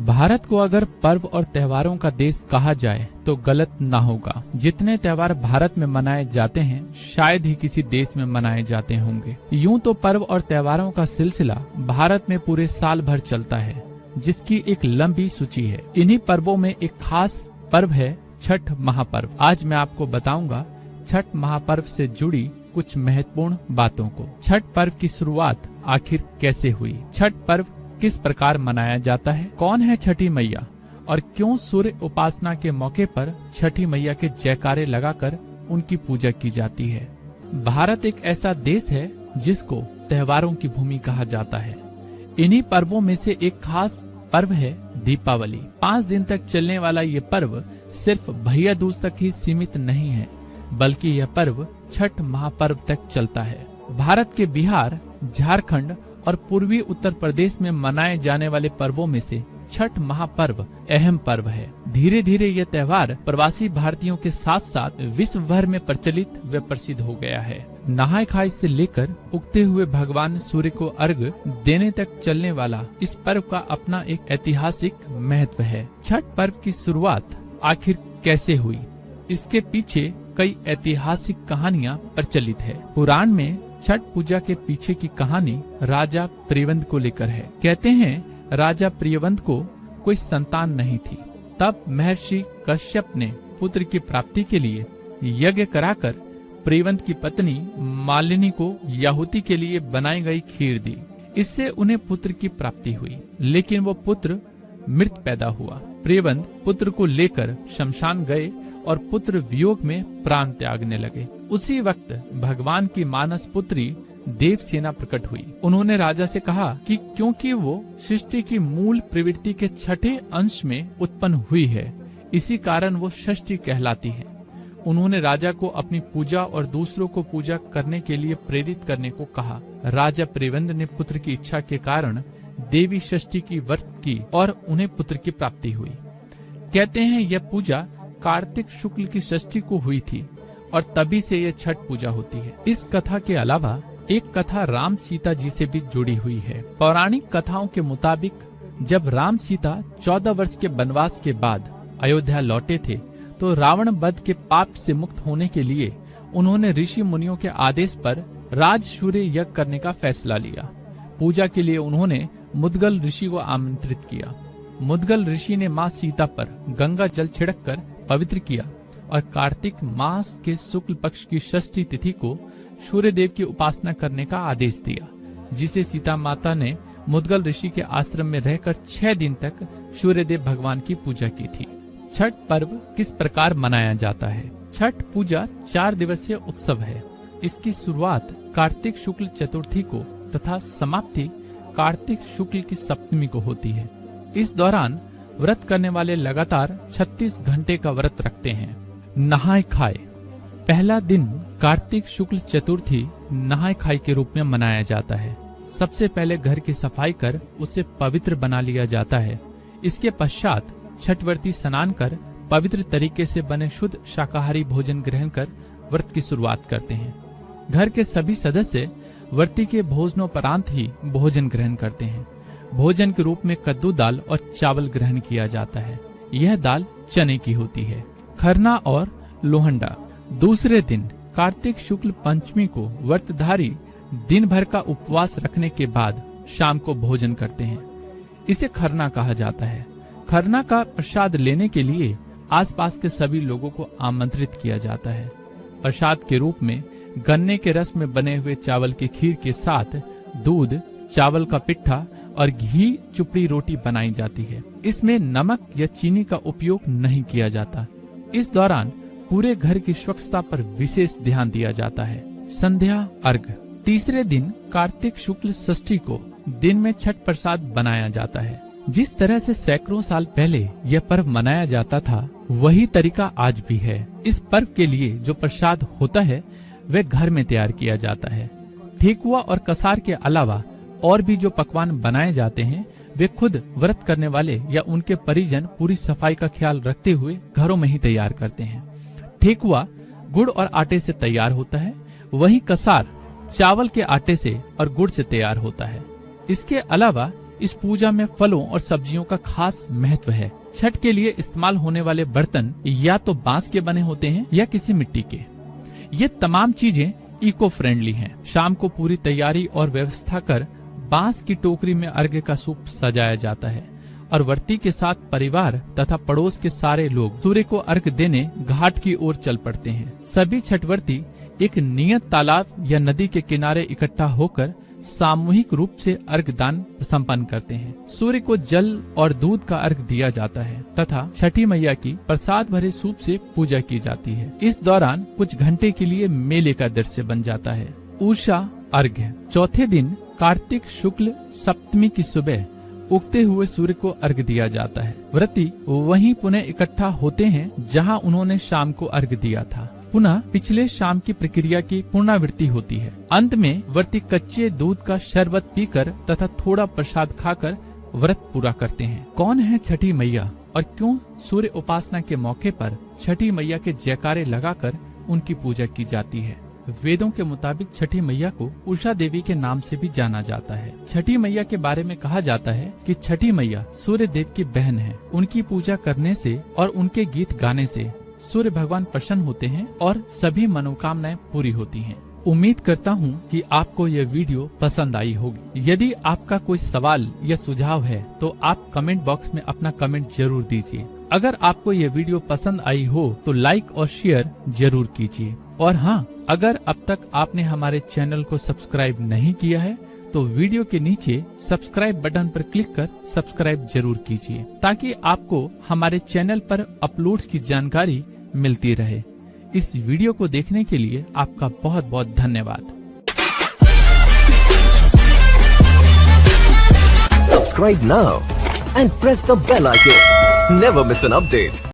भारत को अगर पर्व और त्योहारों का देश कहा जाए तो गलत ना होगा। जितने त्योहार भारत में मनाए जाते हैं शायद ही किसी देश में मनाए जाते होंगे। यूं तो पर्व और त्योहारों का सिलसिला भारत में पूरे साल भर चलता है, जिसकी एक लंबी सूची है। इन्हीं पर्वों में एक खास पर्व है छठ महापर्व। आज मैं आपको बताऊंगा छठ महापर्व से जुड़ी कुछ महत्वपूर्ण बातों को। छठ पर्व की शुरुआत आखिर कैसे हुई, छठ पर्व किस प्रकार मनाया जाता है, कौन है छठी मैया और क्यों सूर्य उपासना के मौके पर छठी मैया के जयकारे लगाकर उनकी पूजा की जाती है। भारत एक ऐसा देश है जिसको त्योहारों की भूमि कहा जाता है। इन्हीं पर्वों में से एक खास पर्व है दीपावली। 5 दिन तक चलने वाला ये पर्व सिर्फ भैया दूज तक ही सीमित नहीं है, बल्कि यह पर्व छठ महापर्व तक चलता है। भारत के बिहार, झारखंड और पूर्वी उत्तर प्रदेश में मनाए जाने वाले पर्वों में से छठ महापर्व अहम पर्व है। धीरे धीरे यह त्योहार प्रवासी भारतीयों के साथ साथ विश्व भर में प्रचलित व प्रसिद्ध हो गया है। नहाय खाय से लेकर उगते हुए भगवान सूर्य को अर्घ देने तक चलने वाला इस पर्व का अपना एक ऐतिहासिक महत्व है। छठ पर्व की शुरुआत आखिर कैसे हुई, इसके पीछे कई ऐतिहासिक कहानियां प्रचलित है। पुराण में छठ पूजा के पीछे की कहानी राजा प्रियवंत को लेकर है। कहते हैं राजा प्रियवंत को कोई संतान नहीं थी। तब महर्षि कश्यप ने पुत्र की प्राप्ति के लिए यज्ञ कराकर प्रियवंत की पत्नी मालिनी को याहुति के लिए बनाई गई खीर दी। इससे उन्हें पुत्र की प्राप्ति हुई, लेकिन वो पुत्र मृत पैदा हुआ। प्रियवंत पुत्र को लेकर शमशान गए और पुत्र वियोग में प्राण त्यागने लगे। उसी वक्त भगवान की मानस पुत्री देवसेना प्रकट हुई। उन्होंने राजा से कहा कि क्योंकि वो सृष्टि की मूल प्रवृत्ति के छठे अंश में उत्पन्न हुई है, इसी कारण वो षष्ठी कहलाती है। उन्होंने राजा को अपनी पूजा और दूसरों को पूजा करने के लिए प्रेरित करने को कहा। राजा प्रियवंत ने पुत्र की इच्छा के कारण देवी षष्ठी की व्रत की और उन्हें पुत्र की प्राप्ति हुई। कहते हैं यह पूजा कार्तिक शुक्ल की षष्ठी को हुई थी और तभी से यह छठ पूजा होती है। इस कथा के अलावा एक कथा राम सीता जी से भी जुड़ी हुई है। पौराणिक कथाओं के मुताबिक जब राम सीता 14 वर्ष के वनवास के बाद अयोध्या लौटे थे तो रावण वध के पाप से मुक्त होने के लिए उन्होंने ऋषि मुनियों के आदेश पर राजसूय यज्ञ करने का फैसला लिया। पूजा के लिए उन्होंने मुद्गल ऋषि को आमंत्रित किया। मुद्गल ऋषि ने माँ सीता पर गंगा जल छिड़क कर पवित्र किया और कार्तिक मास के शुक्ल पक्ष की षष्ठी तिथि को सूर्य देव की उपासना करने का आदेश दिया, जिसे सीता माता ने मुद्गल ऋषि के आश्रम में रहकर 6 दिन तक सूर्य देव भगवान की पूजा की थी। छठ पर्व किस प्रकार मनाया जाता है? छठ पूजा 4 दिवसीय उत्सव है। इसकी शुरुआत कार्तिक शुक्ल चतुर्थी को तथा समाप्ति कार्तिक शुक्ल की सप्तमी को होती है। इस दौरान व्रत करने वाले लगातार 36 घंटे का व्रत रखते हैं। नहाय खाय। पहला दिन कार्तिक शुक्ल चतुर्थी नहाय खाय के रूप में मनाया जाता है। सबसे पहले घर की सफाई कर उसे पवित्र बना लिया जाता है। इसके पश्चात छठवर्ती स्नान कर पवित्र तरीके से बने शुद्ध शाकाहारी भोजन ग्रहण कर व्रत की शुरुआत करते हैं। घर के सभी सदस्य व्रती के भोजनोपरांत ही भोजन ग्रहण करते हैं। भोजन के रूप में कद्दू दाल और चावल ग्रहण किया जाता है। यह दाल चने की होती है। खरना और लोहंडा। दूसरे दिन कार्तिक शुक्ल पंचमी को व्रतधारी दिन भर का उपवास रखने के बाद शाम को भोजन करते हैं। इसे खरना कहा जाता है। खरना का प्रसाद लेने के लिए आसपास के सभी लोगों को आमंत्रित किया जाता है। प्रसाद के रूप में गन्ने के रस में बने हुए चावल की खीर के साथ दूध, चावल का पिट्ठा और घी चुपड़ी रोटी बनाई जाती है। इसमें नमक या चीनी का उपयोग नहीं किया जाता। इस दौरान पूरे घर की स्वच्छता पर विशेष ध्यान दिया जाता है। संध्या अर्घ। तीसरे दिन कार्तिक शुक्ल षष्ठी को दिन में छठ प्रसाद बनाया जाता है। जिस तरह से सैकड़ों साल पहले यह पर्व मनाया जाता था, वही तरीका आज भी है। इस पर्व के लिए जो प्रसाद होता है वह घर में तैयार किया जाता है। ठेकुआ और कसार के अलावा और भी जो पकवान बनाए जाते हैं वे खुद व्रत करने वाले या उनके परिजन पूरी सफाई का ख्याल रखते हुए घरों में ही तैयार करते हैं। ठेकुआ गुड़ और आटे से तैयार होता है, वहीं कसार चावल के आटे से और गुड़ से तैयार होता है। इसके अलावा इस पूजा में फलों और सब्जियों का खास महत्व है। छठ के लिए इस्तेमाल होने वाले बर्तन या तो बांस के बने होते हैं या किसी मिट्टी के। ये तमाम चीजें इको फ्रेंडली हैं। शाम को पूरी तैयारी और व्यवस्था कर बांस की टोकरी में अर्घ्य का सूप सजाया जाता है और व्रती के साथ परिवार तथा पड़ोस के सारे लोग सूर्य को अर्घ्य देने घाट की ओर चल पड़ते हैं। सभी छठव्रती एक नियत तालाब या नदी के किनारे इकट्ठा होकर सामूहिक रूप से अर्घ्य दान संपन्न करते हैं। सूर्य को जल और दूध का अर्घ्य दिया जाता है तथा छठी मैया की प्रसाद भरे सूप से पूजा की जाती है। इस दौरान कुछ घंटे के लिए मेले का दृश्य बन जाता है। उषा अर्घ्य। चौथे दिन कार्तिक शुक्ल सप्तमी की सुबह उगते हुए सूर्य को अर्घ्य दिया जाता है। व्रती वहीं पुनः इकट्ठा होते हैं जहां उन्होंने शाम को अर्घ्य दिया था। पुनः पिछले शाम की प्रक्रिया की पुनरावृत्ति होती है। अंत में व्रती कच्चे दूध का शरबत पीकर तथा थोड़ा प्रसाद खाकर व्रत पूरा करते हैं। कौन है छठी मैया और क्यों सूर्य उपासना के मौके पर छठी मैया के जयकारे लगाकर उनकी पूजा की जाती है? वेदों के मुताबिक छठी मैया को उषा देवी के नाम से भी जाना जाता है। छठी मैया के बारे में कहा जाता है कि छठी मैया सूर्य देव की बहन है। उनकी पूजा करने से और उनके गीत गाने से सूर्य भगवान प्रसन्न होते हैं और सभी मनोकामनाएं पूरी होती हैं। उम्मीद करता हूं कि आपको यह वीडियो पसंद आई होगी। यदि आपका कोई सवाल या सुझाव है तो आप कमेंट बॉक्स में अपना कमेंट जरूर दीजिए। अगर आपको यह वीडियो पसंद आई हो तो लाइक और शेयर जरूर कीजिए। और हाँ, अगर अब तक आपने हमारे चैनल को सब्सक्राइब नहीं किया है तो वीडियो के नीचे सब्सक्राइब बटन पर क्लिक कर सब्सक्राइब जरूर कीजिए ताकि आपको हमारे चैनल पर अपलोड्स की जानकारी मिलती रहे। इस वीडियो को देखने के लिए आपका बहुत बहुत धन्यवाद। Subscribe now and press the bell icon. Never miss an update.